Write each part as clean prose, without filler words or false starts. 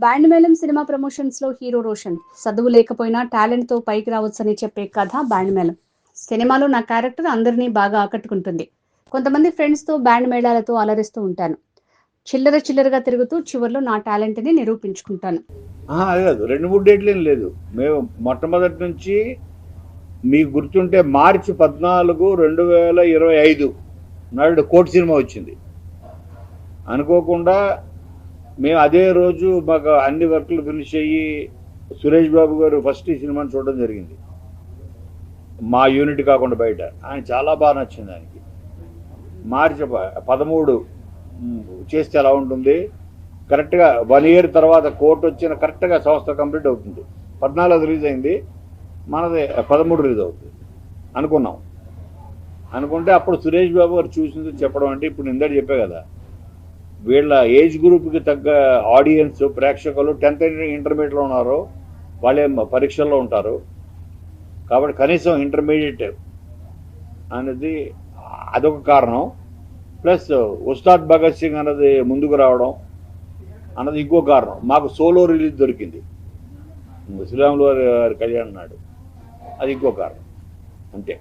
Band మేళం cinema promotions లో hero Roshan చదువు లేకపోయినా టాలెంట్ తో పైకి రావచ్చని చెప్పే కథ బ్యాండ్ మేళం. సినిమాలో నా క్యారెక్టర్ అందరినీ బాగా ఆకట్టుకుంటుంది. కొంతమంది ఫ్రెండ్స్ తో బ్యాండ్ మేళాలతో అలరిస్తూ ఉంటాను. చిల్లరగా తిరుగుతూ చివర్లో నా టాలెంట్ ని నిరూపించుకుంటాను. అది కాదు, 2-3 డేట్లు ఏం లేదు. మేము మొట్టమొదటి నుంచి మీకు గుర్తుంటే మార్చి 14, 2025 నాడు కోర్టు సినిమా వచ్చింది. అనుకోకుండా మేము అదే రోజు మాకు అన్ని వర్క్లు ఫినిష్ అయ్యి సురేష్ బాబు గారు ఫస్ట్ ఈ సినిమాని చూడడం జరిగింది. మా యూనిట్ కాకుండా బయట ఆయన చాలా బాగా నచ్చింది ఆయనకి. మార్చి 13 చేస్తే ఎలా ఉంటుంది, కరెక్ట్గా 1 ఇయర్ తర్వాత కోర్టు వచ్చిన కరెక్ట్గా సంస్థ కంప్లీట్ అవుతుంది. 14 రిలీజ్ అయింది, మనది 13 రిలీజ్ అవుతుంది అనుకున్నాం. అనుకుంటే అప్పుడు సురేష్ బాబు గారు చూసింది చెప్పడం అంటే, ఇప్పుడు ఇందాక చెప్పే కదా, వీళ్ళ ఏజ్ గ్రూప్కి తగ్గ ఆడియన్స్ ప్రేక్షకులు 10th ఇంటర్మీడియట్లో ఉన్నారు, వాళ్ళే పరీక్షల్లో ఉంటారు. కాబట్టి కనీసం ఇంటర్మీడియట్ అనేది అదొక కారణం. ప్లస్ ఉస్తాద్ భగత్ సింగ్ అన్నది ముందుకు రావడం అన్నది ఇంకో కారణం. మాకు సోలో రిలీజ్ దొరికింది, శ్రీరాములు వారి కళ్యాణ్ నాడు, అది ఇంకో కారణం అంతే.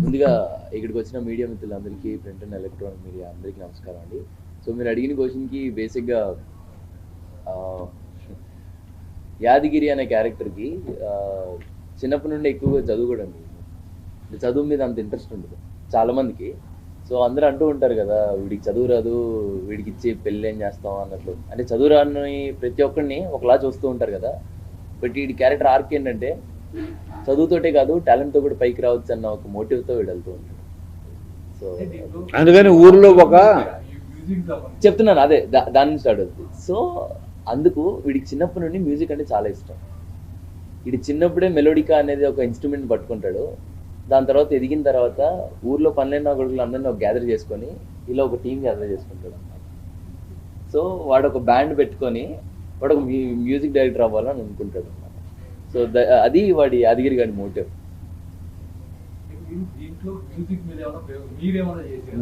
ముందుగా ఇక్కడికి వచ్చిన మీడియా మిత్రులందరికీ, ప్రింట్ అండ్ ఎలక్ట్రానిక్ మీడియా అందరికీ నమస్కారం అండి. సో మీరు అడిగిన క్వశ్చన్కి బేసిక్గా యాదగిరి అనే క్యారెక్టర్కి చిన్నప్పటి నుండి ఎక్కువగా చదువుకోవడం, చదువు మీద అంత ఇంట్రెస్ట్ ఉండదు చాలామందికి. సో అందరూ అంటూ ఉంటారు కదా, వీడికి చదువు రాదు, వీడికి ఇచ్చి పెళ్ళి ఏం చేస్తాం అన్నట్లు. అంటే చదువు రాని ప్రతి ఒక్కరిని ఒకలా చూస్తూ ఉంటారు కదా. బట్ వీడి క్యారెక్టర్ ఆర్క్ ఏంటంటే, చదువుతోటే కాదు టాలెంట్తో కూడా పైకి రావచ్చు అన్న ఒక మోటివ్తో వీడు వెళ్తూ ఉంటాడు. సో అందుకని ఊర్లో ఒక చెప్తున్నాను, అదే దాని నుంచి స్టార్ట్ అవుతుంది. సో అందుకు వీడికి చిన్నప్పటి నుండి మ్యూజిక్ అంటే చాలా ఇష్టం. వీడి చిన్నప్పుడే మెలోడికా అనేది ఒక ఇన్స్ట్రుమెంట్ పట్టుకుంటాడు. దాని తర్వాత ఎదిగిన తర్వాత ఊర్లో పనులైన కొడుకులు అందరినీ ఒక గ్యాదర్ చేసుకొని ఇలా ఒక టీం గ్యాదర్ చేసుకుంటాడు అన్నమాట. సో వాడు ఒక బ్యాండ్ పెట్టుకొని వాడు ఒక మ్యూజిక్ డైరెక్టర్ అవ్వాలని అనుకుంటాడు అన్నమాట. సో అది వాడి యాదగిరి గారి మోటివ్.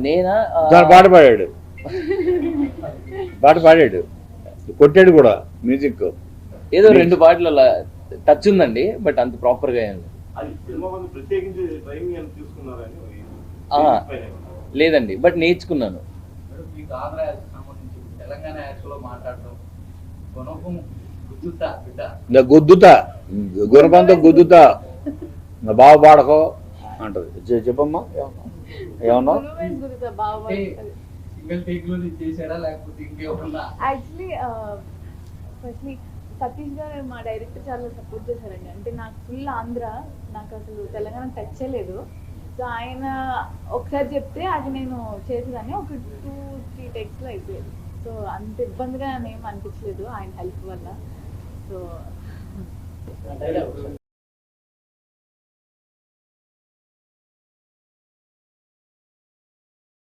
నేనా పాట పాడాడు, కొట్టాడు కూడా మ్యూజిక్. ఏదో 2 పాటలు అలా టచ్ ఉందండి, బట్ అంత ప్రాపర్గా లేదండి, బట్ నేర్చుకున్నాను. గుద్దుతా గురబంతో గుద్దుతా బావ పాడకో అంటది. చెప్పమ్మా ఏమన్నా. యాక్చువల్లీ సతీష్ గారు మా డైరెక్టర్ చాలా సపోర్ట్ చేశారండి. అంటే నాకు ఫుల్ ఆంధ్ర, నాకు అసలు తెలంగాణ టచ్ లేదు. సో ఆయన ఒకసారి చెప్తే అది నేను చేసేదాన్ని. ఒక 2-3 టెక్స్ట్లో అయిపోయేది. సో అంత ఇబ్బందిగా ఏం అనిపించలేదు ఆయన హెల్ప్ వల్ల. సో